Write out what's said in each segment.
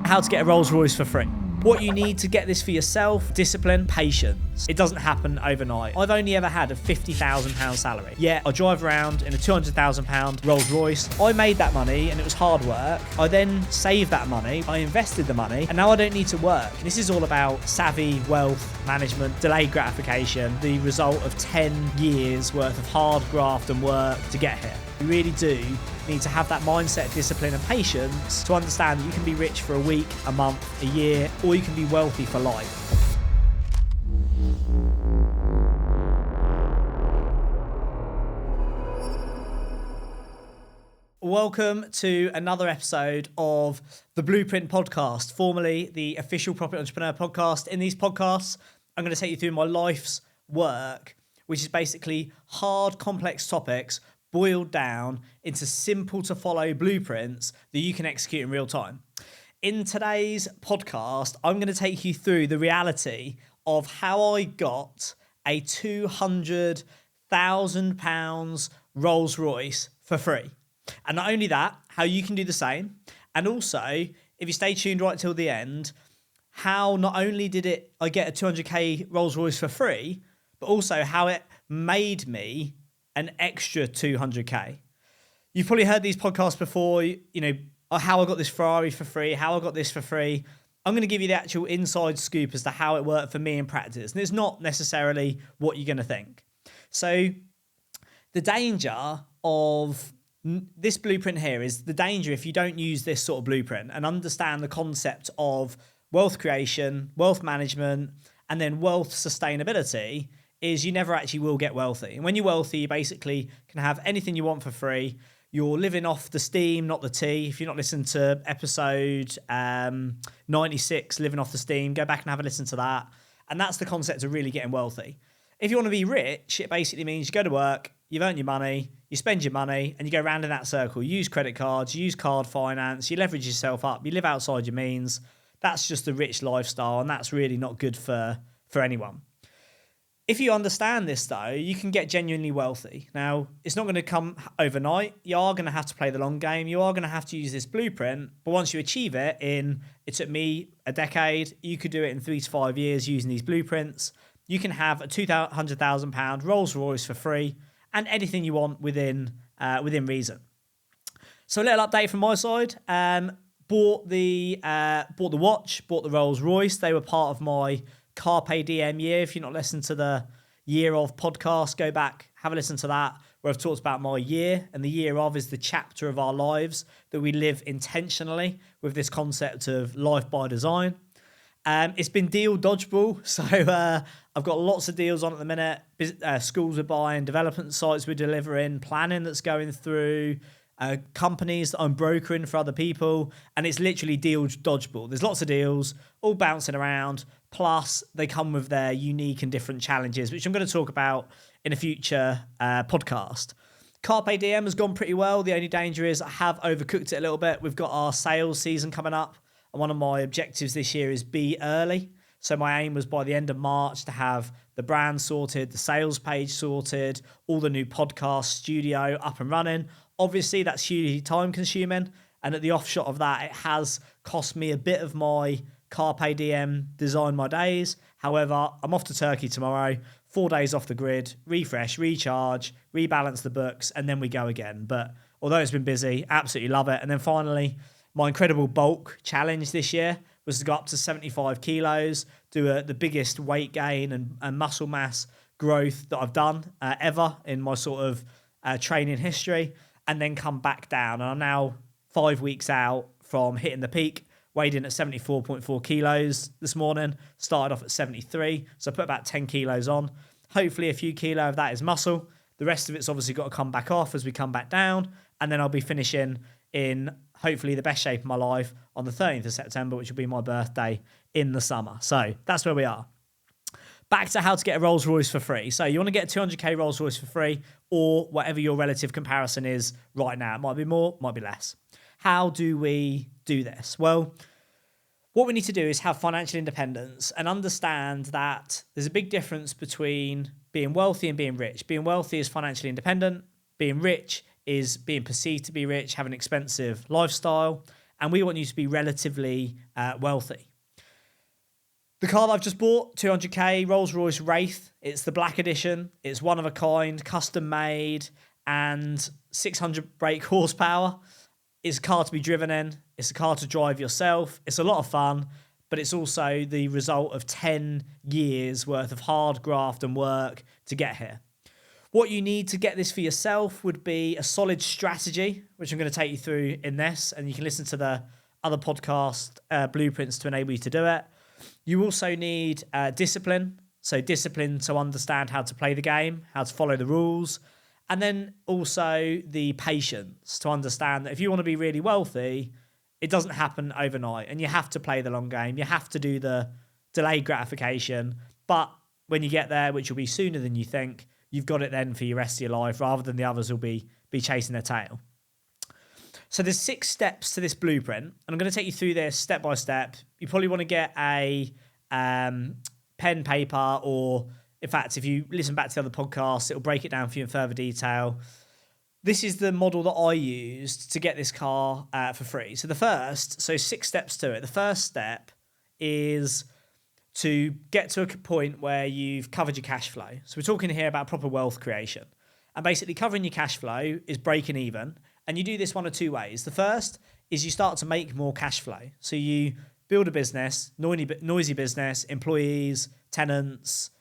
How to get a Rolls Royce for free. What you need to get this for yourself: discipline, patience. It doesn't happen overnight. I've only ever had a £50,000 salary. Yet I drive around in a £200,000 Rolls Royce. I made that money and it was hard work. I then saved that money. I invested the money and now I don't need to work. This is all about savvy wealth management, delayed gratification, the result of 10 years worth of hard graft and work to get here. You really do need to have that mindset, discipline and patience to understand that you can be rich for a week, a month, a year, or you can be wealthy for life. Welcome to another episode of the Blueprint Podcast, formerly the official Property Entrepreneur Podcast. In these podcasts, I'm going to take you through my life's work, which is basically hard, complex topics boiled down into simple to follow blueprints that you can execute in real time. In today's podcast, I'm going to take you through the reality of how I got a £200,000 Rolls Royce for free. And not only that, how you can do the same. And also, if you stay tuned right till the end, how not only did I get a 200k Rolls Royce for free, but also how it made me an extra 200k. You've probably heard these podcasts before, how I got this Ferrari for free, how I got this for free. I'm going to give you the actual inside scoop as to how it worked for me in practice. And it's not necessarily what you're going to think. So the danger of this blueprint here is the danger if you don't use this sort of blueprint and understand the concept of wealth creation, wealth management, and then wealth sustainability is you never actually will get wealthy. And when you're wealthy, you basically can have anything you want for free. You're living off the steam, not the tea. If you're not listening to episode 96, Living Off the Steam, go back and have a listen to that. And that's the concept of really getting wealthy. If you want to be rich, it basically means you go to work, you've earned your money, you spend your money, and you go round in that circle. You use credit cards, you use card finance, you leverage yourself up, you live outside your means. That's just a rich lifestyle, and that's really not good for anyone. If you understand this, though, you can get genuinely wealthy. Now, it's not going to come overnight. You are going to have to play the long game. You are going to have to use this blueprint. But once you achieve it it took me a decade. You could do it in 3 to 5 years using these blueprints. You can have a £200,000 Rolls Royce for free and anything you want within reason. So a little update from my side. Bought the watch, bought the Rolls Royce. They were part of my Carpe Diem year. If you're not listening to the year of podcast, go back, have a listen to that, where I've talked about my year, and the year of is the chapter of our lives that we live intentionally with this concept of life by design. It's been deal dodgeball, so I've got lots of deals on at the minute. Schools we're buying, development sites we're delivering, planning that's going through, companies that I'm brokering for other people, and it's literally deal dodgeball. There's lots of deals all bouncing around, plus they come with their unique and different challenges, which I'm going to talk about in a future podcast. Carpe Diem has gone pretty well. The only danger is I have overcooked it a little bit. We've got our sales season coming up, and one of my objectives this year is be early. So my aim was by the end of March to have the brand sorted, the sales page sorted, all the new podcast studio up and running. Obviously, that's hugely time consuming. And at the offshot of that, it has cost me a bit of my Carpe Diem design my days. However, I'm off to Turkey tomorrow, 4 days off the grid, refresh, recharge, rebalance the books, and then we go again. But although it's been busy, absolutely love it. And then finally, my incredible bulk challenge this year was to go up to 75 kilos, do the biggest weight gain and muscle mass growth that I've done ever in my sort of training history, and then come back down. And I'm now 5 weeks out from hitting the peak, weighed in at 74.4 kilos this morning, started off at 73, so I put about 10 kilos on. Hopefully a few kilo of that is muscle. The rest of it's obviously got to come back off as we come back down, and then I'll be finishing in hopefully the best shape of my life on the 13th of September, which will be my birthday in the summer. So that's where we are. Back to how to get a Rolls Royce for free. So you want to get a 200k Rolls Royce for free, or whatever your relative comparison is right now. It might be more, might be less. How do we do this? Well, what we need to do is have financial independence and understand that there's a big difference between being wealthy and being rich. Being wealthy is financially independent. Being rich is being perceived to be rich, have an expensive lifestyle. and we want you to be relatively wealthy. The car that I've just bought, 200k, Rolls-Royce Wraith. It's the black edition. It's one of a kind, custom made, and 600 brake horsepower. It's a car to be driven in. It's a car to drive yourself. It's a lot of fun, but it's also the result of 10 years worth of hard graft and work to get here. What you need to get this for yourself would be a solid strategy, which I'm going to take you through in this, and you can listen to the other podcast blueprints to enable you to do it. You also need discipline, so discipline to understand how to play the game, how to follow the rules, and then also the patience to understand that if you want to be really wealthy, it doesn't happen overnight, and you have to play the long game. You have to do the delayed gratification, but when you get there, which will be sooner than you think, you've got it then for your rest of your life, rather than the others will be chasing their tail. So there's 6 steps to this blueprint, and I'm going to take you through this step by step. You probably want to get a pen, paper, or in fact, if you listen back to the other podcasts, it'll break it down for you in further detail. This is the model that I used to get this car for free. So 6 steps to it. The first step is to get to a point where you've covered your cash flow. So we're talking here about proper wealth creation. And basically covering your cash flow is breaking even. And you do this one of 2 ways. The first is you start to make more cash flow. So you build a business, noisy business, employees, tenants,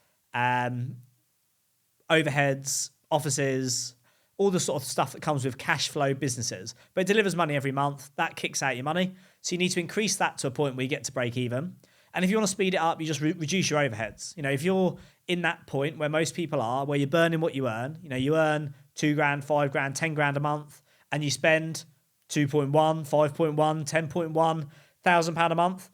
overheads, offices, all the sort of stuff that comes with cash flow businesses. But it delivers money every month. That kicks out your money. So you need to increase that to a point where you get to break even. And if you want to speed it up, you just reduce your overheads. You know, if you're in that point where most people are, where you're burning what you earn, you know, you earn 2 grand, 5 grand, 10 grand a month, and you spend 2.1, 5.1, 10.1 thousand pound a month,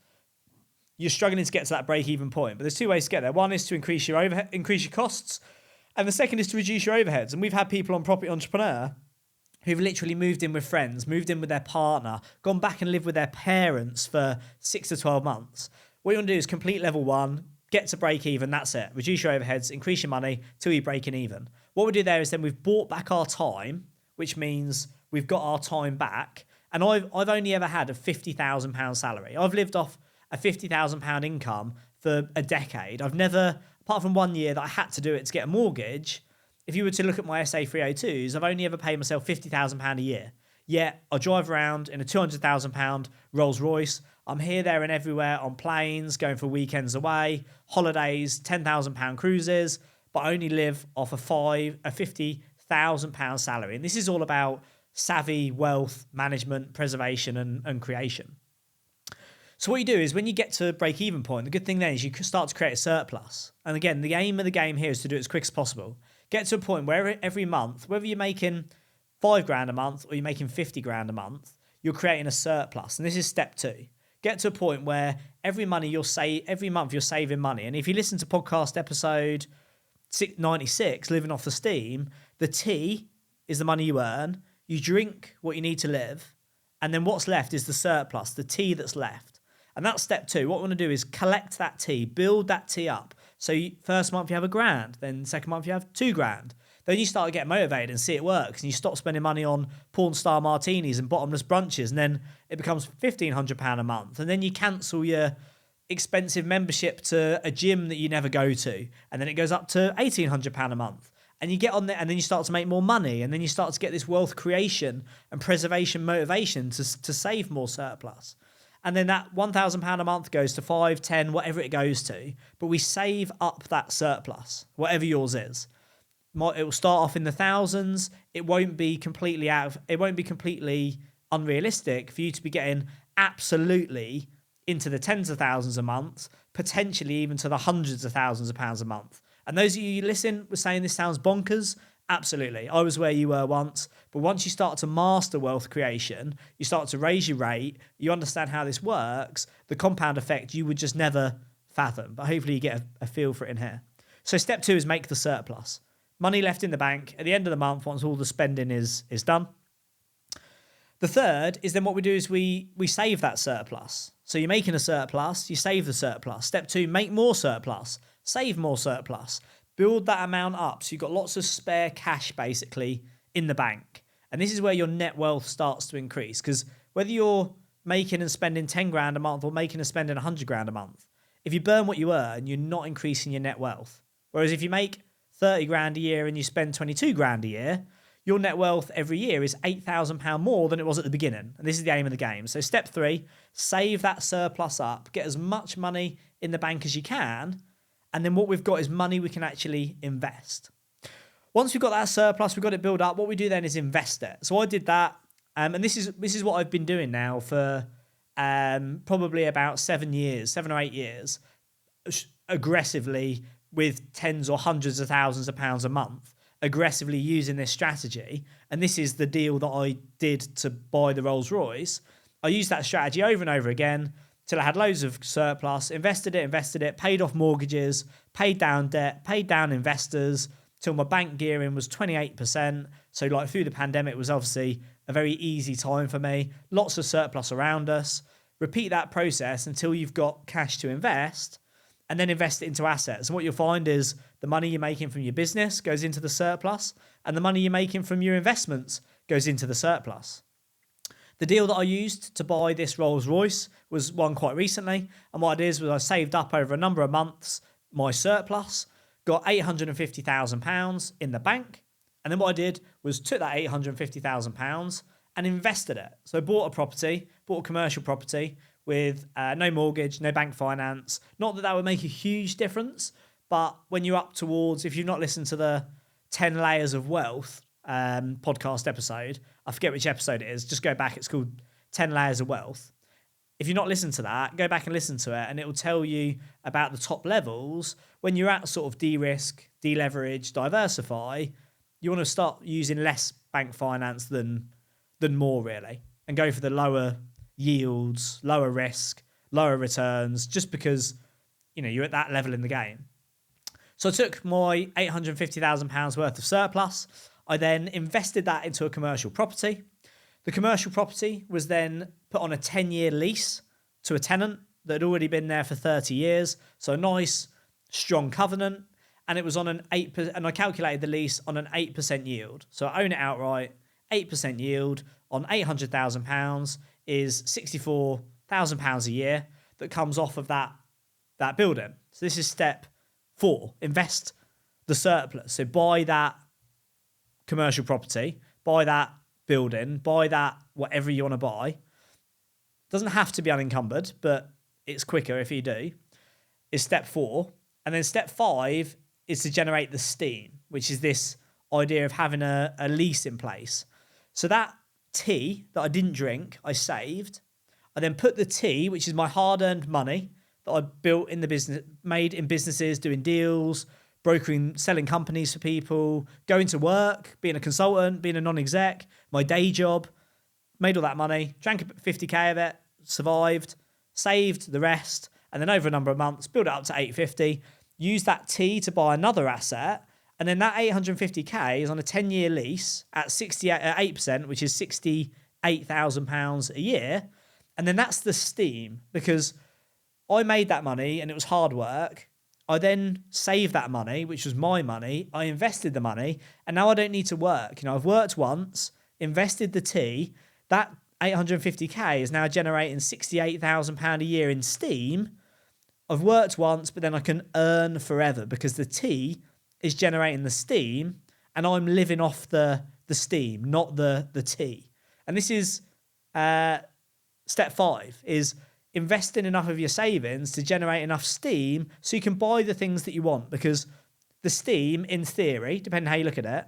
you're struggling to get to that break-even point. But there's 2 ways to get there. One is to increase your overhead, increase your costs, and the second is to reduce your overheads. And we've had people on Property Entrepreneur who've literally moved in with friends, moved in with their partner, gone back and lived with their parents for 6 to 12 months. What you want to do is complete level 1, get to break even, that's it. Reduce your overheads, increase your money till you're breaking even. What we do there is then we've bought back our time, which means we've got our time back. And I've only ever had a £50,000 salary. I've lived off a £50,000 income for a decade. I've never, apart from 1 year that I had to do it to get a mortgage, if you were to look at my SA 302s, I've only ever paid myself £50,000 a year. Yet I drive around in a £200,000 Rolls Royce. I'm here, there and everywhere on planes, going for weekends away, holidays, £10,000 cruises, but I only live off a £50,000 salary. And this is all about savvy wealth management, preservation and creation. So what you do is when you get to a break-even point, the good thing then is you start to create a surplus. And again, the aim of the game here is to do it as quick as possible. Get to a point where every month, whether you're making 5 grand a month or you're making 50 grand a month, you're creating a surplus. And this is step 2. Get to a point where every month you're saving money. And if you listen to podcast episode 96, Living Off the Steam, the T is the money you earn. You drink what you need to live, and then what's left is the surplus, the tea that's left. And that's step 2. What we want to do is collect that tea, build that tea up. So first month you have £1,000, then second month you have 2 grand. Then you start to get motivated and see it works, and you stop spending money on porn star martinis and bottomless brunches, and then it becomes £1,500 a month. And then you cancel your expensive membership to a gym that you never go to, and then it goes up to £1,800 a month. And you get on there, and then you start to make more money, and then you start to get this wealth creation and preservation motivation to save more surplus. And then that £1,000 a month goes to 5, 10, whatever it goes to. But we save up that surplus, whatever yours is. It will start off in the thousands. It won't be completely unrealistic for you to be getting absolutely into the tens of thousands a month, potentially even to the hundreds of thousands of pounds a month. And those of you who listen were saying this sounds bonkers. Absolutely. I was where you were once. But once you start to master wealth creation, you start to raise your rate, you understand how this works, the compound effect you would just never fathom. But hopefully you get a feel for it in here. So step 2 is make the surplus. Money left in the bank at the end of the month once all the spending is done. The third is then what we do is we save that surplus. So you're making a surplus, you save the surplus. Step 2, make more surplus, save more surplus, build that amount up. So you've got lots of spare cash basically in the bank. And this is where your net wealth starts to increase, because whether you're making and spending 10 grand a month or making and spending 100 grand a month. If you burn what you earn, you're not increasing your net wealth. Whereas if you make 30 grand a year and you spend 22 grand a year, your net wealth every year is £8,000 more than it was at the beginning. And this is the aim of the game. So step 3, save that surplus up, get as much money in the bank as you can. And then what we've got is money we can actually invest. Once we've got that surplus, we've got it built up, what we do then is invest it. So I did that. And this is what I've been doing now for probably about 7 or 8 years, aggressively with tens or hundreds of thousands of pounds a month, aggressively using this strategy. And this is the deal that I did to buy the Rolls Royce. I used that strategy over and over again till I had loads of surplus, invested it, paid off mortgages, paid down debt, paid down investors, till my bank gearing was 28%. So like through the pandemic, it was obviously a very easy time for me. Lots of surplus around us. Repeat that process until you've got cash to invest, and then invest it into assets. And what you'll find is the money you're making from your business goes into the surplus, and the money you're making from your investments goes into the surplus. The deal that I used to buy this Rolls Royce was one quite recently. And what it is was I saved up over a number of months my surplus, got £850,000 in the bank. And then what I did was took that £850,000 and invested it. So I bought a commercial property with no mortgage, no bank finance. Not that would make a huge difference, but when you're up towards, if you've not listened to the 10 Layers of Wealth podcast episode, I forget which episode it is, just go back, it's called 10 Layers of Wealth. If you've not listened to that, go back and listen to it, and it will tell you about the top levels. When you're at sort of de-risk, deleverage, diversify, you want to start using less bank finance than more, really, and go for the lower yields, lower risk, lower returns, just because, you're at that level in the game. So I took my £850,000 worth of surplus. I then invested that into a commercial property. The commercial property was then put on a 10-year lease to a tenant that had already been there for 30 years. So a nice, strong covenant. And it was on an 8%, and I calculated the lease on an 8% yield. So I own it outright, 8% yield on £800,000 is £64,000 a year that comes off of that building. So this is step 4, invest the surplus. So buy that commercial property, buy that building, buy that whatever you want to buy. Doesn't have to be unencumbered, but it's quicker if you do, is step 4. And then step 5 is to generate the steam, which is this idea of having a lease in place. So that tea that I didn't drink, I saved. I then put the tea, which is my hard-earned money that I built in the business, made in businesses, doing deals, brokering, selling companies for people, going to work, being a consultant, being a non-exec, my day job, made all that money, drank 50k of it, survived, saved the rest, and then over a number of months, built it up to 850, used that tea to buy another asset, and then that 850k is on a 10-year lease at 8%, which is £68,000 a year. And then that's the steam, because I made that money and it was hard work. I then saved that money, which was my money. I invested the money, and now I don't need to work. I've worked once, invested the tea. That 850k is now generating £68,000 a year in steam. I've worked once, but then I can earn forever because the tea is generating the steam, and I'm living off the steam, not the tea. And this is step 5, is investing enough of your savings to generate enough steam so you can buy the things that you want, because the steam, in theory, depending how you look at it,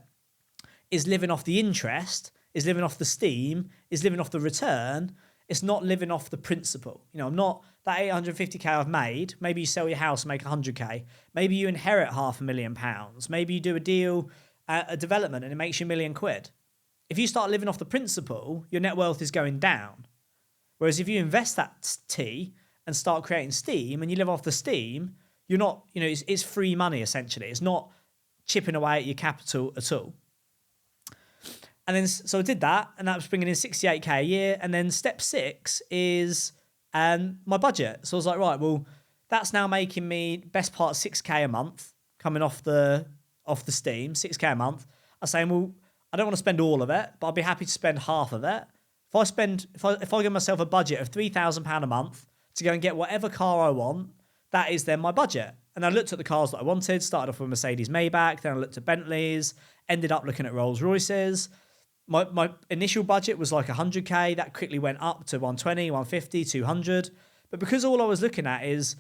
is living off the interest, is living off the steam, is living off the return. It's not living off the principal. I'm not that 850k I've made. Maybe you sell your house and make 100k. Maybe you inherit £500,000. Maybe you do a deal, a development, and it makes you £1 million. If you start living off the principal, your net wealth is going down. Whereas if you invest that tea and start creating steam and you live off the steam, you're not, it's free money essentially. It's not chipping away at your capital at all. And then, so I did that, and that was bringing in 68k a year. And then step 6 is my budget. So I was like, right, well, that's now making me best part 6k a month coming off the steam, 6k a month. I was saying, well, I don't want to spend all of it, but I'd be happy to spend half of it if I give myself a budget of £3,000 a month to go and get whatever car I want, that is then my budget. And I looked at the cars that I wanted, started off with Mercedes Maybach, then I looked at Bentleys, ended up looking at Rolls Royces. My initial budget was like 100k. That quickly went up to 120, 150, 200. But because all I was looking at is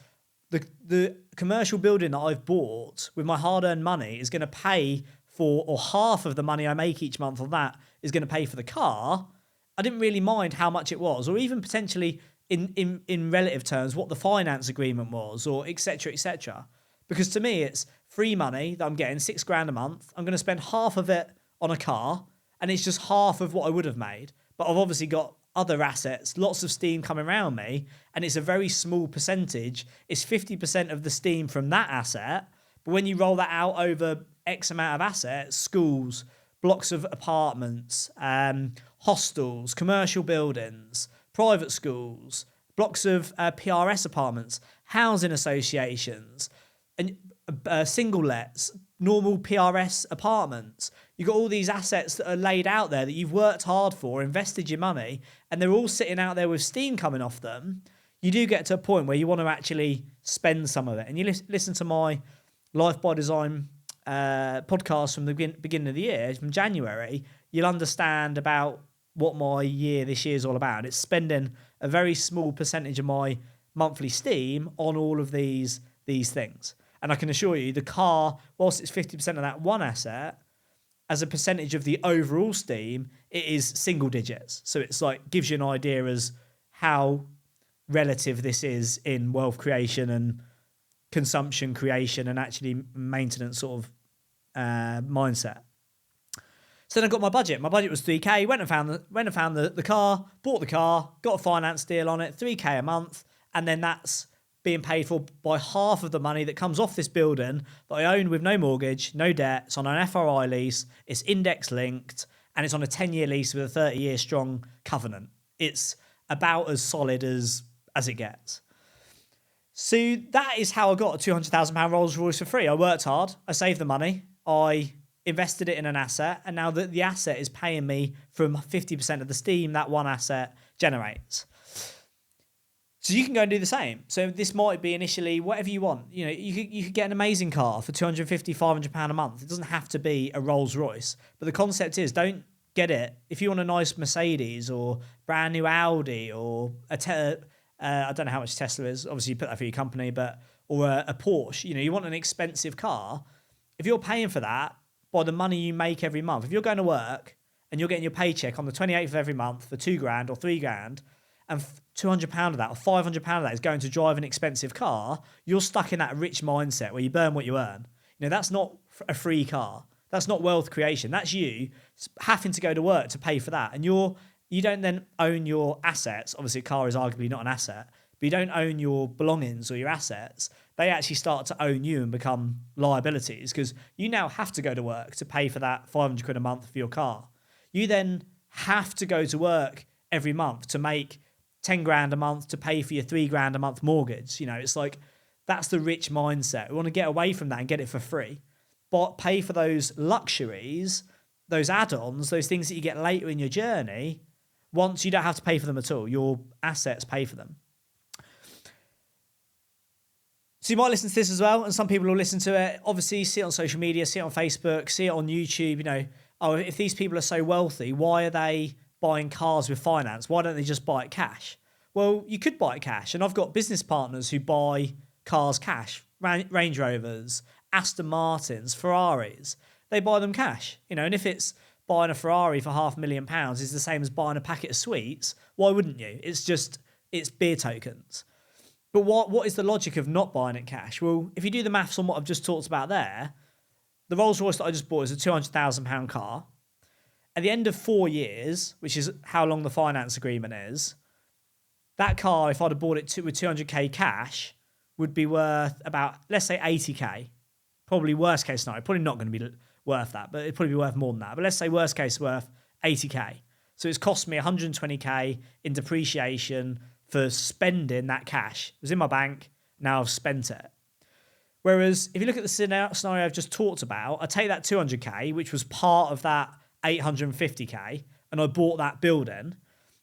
the commercial building that I've bought with my hard-earned money is going to pay for, or half of the money I make each month on that is going to pay for the car, I didn't really mind how much it was, or even potentially in relative terms what the finance agreement was, or etc. etc. Because to me it's free money that I'm getting, £6,000 a month. I'm going to spend half of it on a car, and it's just half of what I would have made. But I've obviously got other assets, lots of steam coming around me, and it's a very small percentage. It's 50% of the steam from that asset. But when you roll that out over X amount of assets, schools, blocks of apartments, hostels, commercial buildings, private schools, blocks of PRS apartments, housing associations, and single lets, normal PRS apartments. You've got all these assets that are laid out there that you've worked hard for, invested your money, and they're all sitting out there with steam coming off them. You do get to a point where you want to actually spend some of it. And you listen to my Life by Design podcast from the beginning of the year, from January, you'll understand about what my year this year is all about. It's spending a very small percentage of my monthly steam on all of these things. And I can assure you, the car, whilst it's 50% of that one asset, as a percentage of the overall steam, it is single digits. So it's like, gives you an idea as how relative this is in wealth creation and consumption creation and actually maintenance sort of mindset. So then I got my budget. My budget was 3k. Went and found the car, bought the car, got a finance deal on it, 3k a month, and then that's being paid for by half of the money that comes off this building that I own with no mortgage, no debt. It's on an FRI lease, it's index linked, and it's on a 10-year lease with a 30-year strong covenant. It's about as solid as it gets. So that is how I got a £200,000 Rolls Royce for free. I worked hard, I saved the money, I invested it in an asset, and now the asset is paying me from 50% of the steam that one asset generates. So you can go and do the same. So this might be initially whatever you want. You know, you could get an amazing car for £250, £500 a month. It doesn't have to be a Rolls Royce. But the concept is, don't get it. If you want a nice Mercedes or brand new Audi or I don't know how much Tesla is. Obviously, you put that for your company, or a Porsche. You know, you want an expensive car. If you're paying for that by the money you make every month, if you're going to work and you're getting your paycheck on the 28th of every month for £2,000 or £3,000, and £200 of that or £500 of that is going to drive an expensive car, you're stuck in that rich mindset where you burn what you earn. You know, that's not a free car. That's not wealth creation. That's you having to go to work to pay for that. And you don't then own your assets. Obviously, a car is arguably not an asset, but you don't own your belongings or your assets. They actually start to own you and become liabilities because you now have to go to work to pay for that £500 a month for your car. You then have to go to work every month to make 10 grand a month to pay for your 3 grand a month mortgage. You know, it's like, that's the rich mindset. We want to get away from that and get it for free. But pay for those luxuries, those add-ons, those things that you get later in your journey. Once you don't have to pay for them at all, your assets pay for them. So you might listen to this as well, and some people will listen to it. Obviously, see it on social media, see it on Facebook, see it on YouTube. You know, oh, if these people are so wealthy, why are they buying cars with finance? Why don't they just buy it cash? Well, you could buy it cash. And I've got business partners who buy cars cash, Range Rovers, Aston Martins, Ferraris. They buy them cash. You know, and if it's buying a Ferrari for £500,000 is the same as buying a packet of sweets, why wouldn't you? It's beer tokens. But what is the logic of not buying it cash? Well, if you do the maths on what I've just talked about there, the Rolls Royce that I just bought is a £200,000 car. At the end of 4 years, which is how long the finance agreement is, that car, if I'd have bought it with 200k cash, would be worth about, let's say 80k. Probably worst case scenario, probably not going to be worth that, but it'd probably be worth more than that. But let's say worst case worth 80k. So it's cost me 120k in depreciation for spending that cash. It was in my bank, now I've spent it. Whereas if you look at the scenario I've just talked about, I take that 200k, which was part of that 850k, and I bought that building.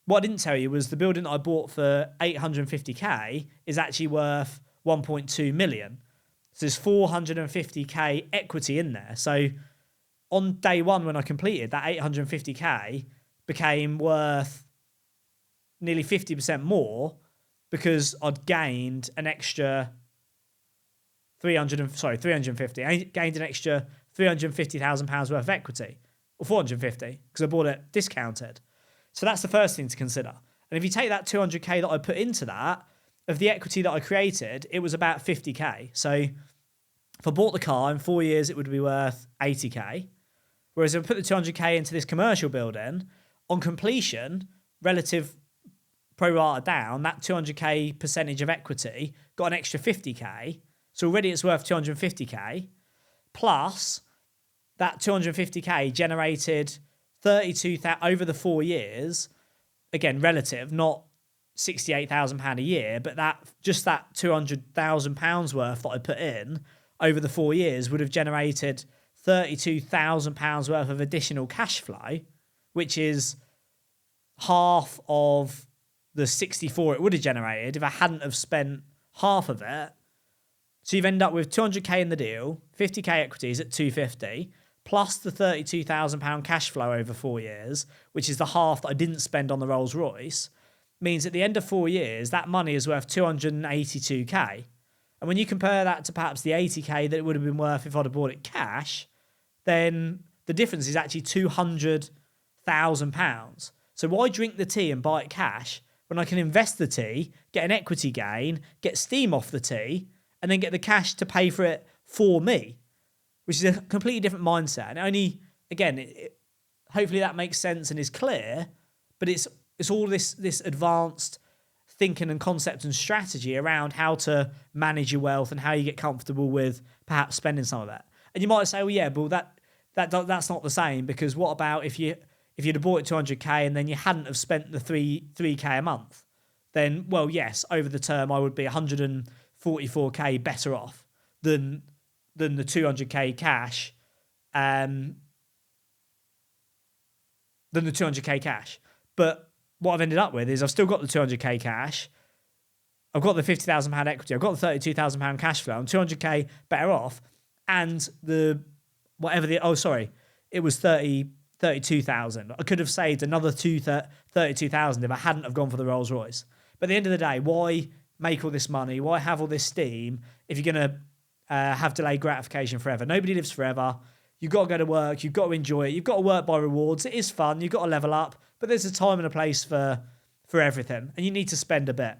what I didn't tell you was the building that I bought for 850k is actually worth 1.2 million. So there's 450k equity in there. So on day one, when I completed, that 850k became worth nearly 50% more because I'd gained an extra 350. I gained an extra £350,000 worth of equity, or 450, because I bought it discounted. So that's the first thing to consider. And if you take that 200k that I put into that, of the equity that I created, it was about 50k. So if I bought the car in 4 years, it would be worth 80k. Whereas if I put the 200k into this commercial building, on completion, relative pro rata down, that 200k percentage of equity got an extra 50k. So already it's worth 250k. Plus, that 250k generated 32,000 over the 4 years. Again, relative, not £68,000 a year, but that £200,000 worth that I put in over the 4 years would have generated £32,000 worth of additional cash flow, which is half of the 64 it would have generated if I hadn't have spent half of it. So you've ended up with 200k in the deal, 50k equities at 250, plus the £32,000 cash flow over 4 years, which is the half that I didn't spend on the Rolls Royce, means at the end of 4 years, that money is worth 282k. And when you compare that to perhaps the 80k that it would have been worth if I'd have bought it cash, then the difference is actually £200,000. So why drink the tea and buy it cash when I can invest the tea, get an equity gain, get steam off the tea, and then get the cash to pay for it for me, which is a completely different mindset. And only, again, hopefully that makes sense and is clear, but it's all this advanced thinking and concept and strategy around how to manage your wealth and how you get comfortable with perhaps spending some of it. And you might say, well, yeah, but that's not the same, because what about if you'd have bought it 200k and then you hadn't have spent the 3k a month? Then, well, yes, over the term I would be 144k better off than the 200k cash, than the 200k cash. But what I've ended up with is I've still got the 200k cash. I've got the £50,000 equity. I've got the £32,000 cash flow. I'm 200k better off. And it was 32,000. I could have saved another 32,000 if I hadn't have gone for the Rolls Royce. But at the end of the day, why make all this money? Why have all this steam if you're going to have delayed gratification forever? Nobody lives forever. You've got to go to work. You've got to enjoy it. You've got to work by rewards. It is fun. You've got to level up. But there's a time and a place for everything. And you need to spend a bit.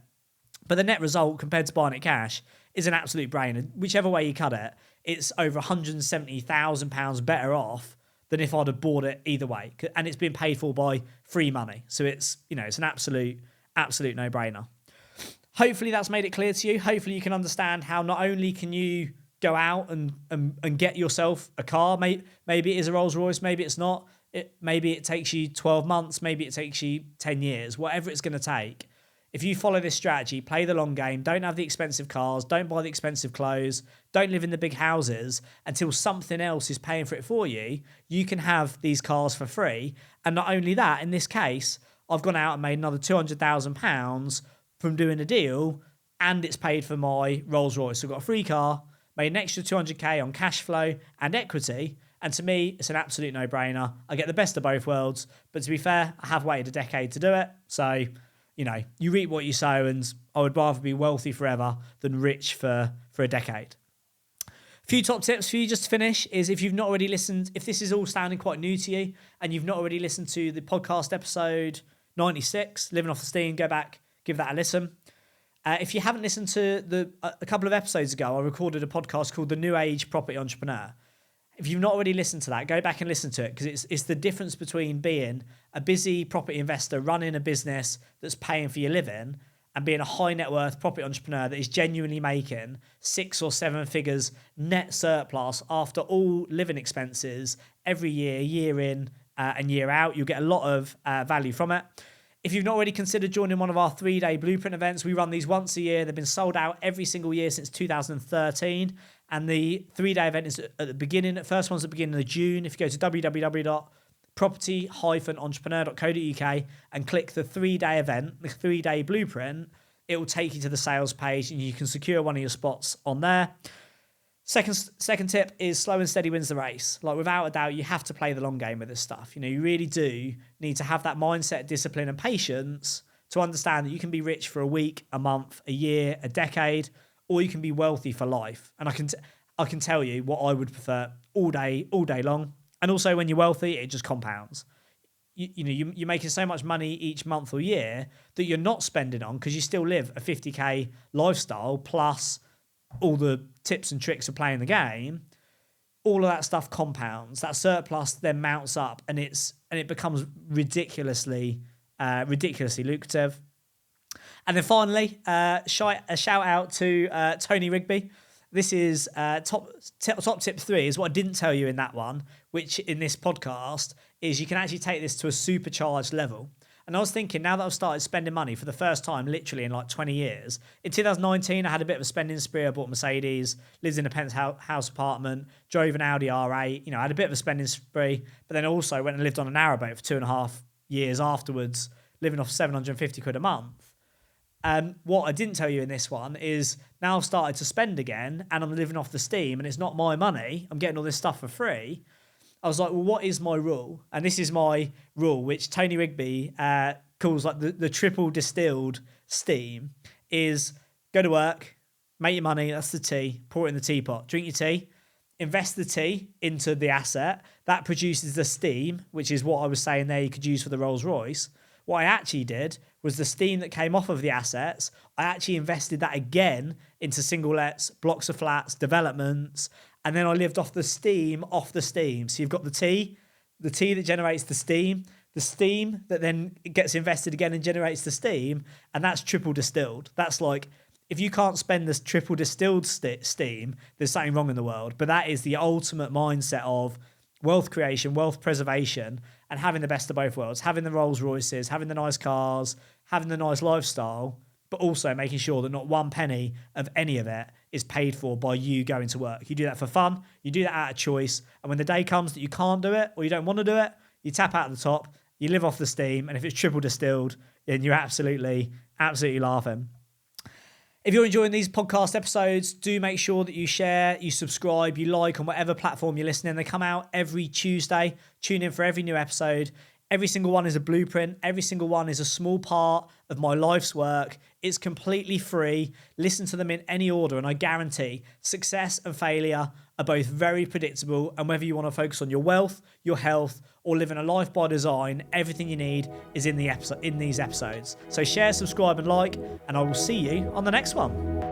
But the net result compared to buying it cash is an absolute brainer. Whichever way you cut it, it's over £170,000 better off than if I'd have bought it either way. And it's been paid for by free money. So it's an absolute no-brainer. Hopefully that's made it clear to you. Hopefully you can understand how not only can you go out and get yourself a car. Maybe it is a Rolls Royce, maybe it's not. Maybe it takes you 12 months, maybe it takes you 10 years, whatever it's going to take. If you follow this strategy, play the long game, don't have the expensive cars, don't buy the expensive clothes, don't live in the big houses until something else is paying for it for you, you can have these cars for free. And not only that, in this case, I've gone out and made another £200,000 from doing a deal, and it's paid for my Rolls Royce. So I've got a free car, made an extra 200k on cash flow and equity. And to me, it's an absolute no-brainer. I get the best of both worlds. But to be fair, I have waited a decade to do it. So, you reap what you sow, and I would rather be wealthy forever than rich for a decade. A few top tips for you just to finish is, if you've not already listened, if this is all sounding quite new to you and you've not already listened to the podcast episode 96, Living Off the Steam, go back, give that a listen. If you haven't listened to a couple of episodes ago, I recorded a podcast called The New Age Property Entrepreneur. If you've not already listened to that, go back and listen to it, because it's the difference between being a busy property investor running a business that's paying for your living and being a high net worth property entrepreneur that is genuinely making 6 or 7 figures net surplus after all living expenses every year in and year out. You'll get a lot of value from it. If you've not already considered joining one of our 3-day blueprint events, we run these once a year. They've been sold out every single year since 2013. And the 3-day event is at the beginning. The first one's at the beginning of June. If you go to property-entrepreneur.co.uk and click the 3-day event, the 3-day blueprint, it will take you to the sales page and you can secure one of your spots on there. Second tip is slow and steady wins the race. Like, without a doubt, you have to play the long game with this stuff. You know, you really do need to have that mindset, discipline and patience to understand that you can be rich for a week, a month, a year, a decade, or you can be wealthy for life. And I can tell you what I would prefer all day long. And also, when you're wealthy, it just compounds. You're making so much money each month or year that you're not spending on, because you still live a 50k lifestyle plus all the tips and tricks of playing the game. All of that stuff compounds. That surplus then mounts up, and it becomes ridiculously lucrative. And then finally, a shout out to Tony Rigby. This is top tip 3 is what I didn't tell you in that one, which in this podcast is you can actually take this to a supercharged level. And I was thinking, now that I've started spending money for the first time, literally in like 20 years, in 2019, I had a bit of a spending spree. I bought a Mercedes, lived in a penthouse apartment, drove an Audi R8, I had a bit of a spending spree, but then also went and lived on a narrowboat for 2.5 years afterwards, living off 750 quid a month. And what I didn't tell you in this one is now I've started to spend again and I'm living off the steam and it's not my money. I'm getting all this stuff for free. I was like, well, what is my rule? And this is my rule, which Tony Rigby calls like the triple distilled steam, is go to work, make your money, that's the tea, pour it in the teapot, drink your tea, invest the tea into the asset. That produces the steam, which is what I was saying there you could use for the Rolls Royce. What I actually did was the steam that came off of the assets, I actually invested that again into single lets, blocks of flats, developments, and then I lived off the steam. So you've got the tea that generates the steam that then gets invested again and generates the steam, and that's triple distilled. That's like, if you can't spend this triple distilled steam, there's something wrong in the world. But that is the ultimate mindset of wealth creation, wealth preservation, and having the best of both worlds, having the Rolls Royces, having the nice cars, having the nice lifestyle, but also making sure that not one penny of any of it is paid for by you going to work. You do that for fun, you do that out of choice, and when the day comes that you can't do it or you don't want to do it, you tap out the top, you live off the steam, and if it's triple distilled, then you're absolutely laughing. If you're enjoying these podcast episodes, do make sure that you share, you subscribe, you like on whatever platform you're listening. They come out every Tuesday. Tune in for every new episode. Every single one is a blueprint. Every single one is a small part of my life's work. It's completely free. Listen to them in any order, and I guarantee success and failure are both very predictable. And whether you want to focus on your wealth, your health, or living a life by design, everything you need is in these episodes. So share, subscribe, and like, and I will see you on the next one.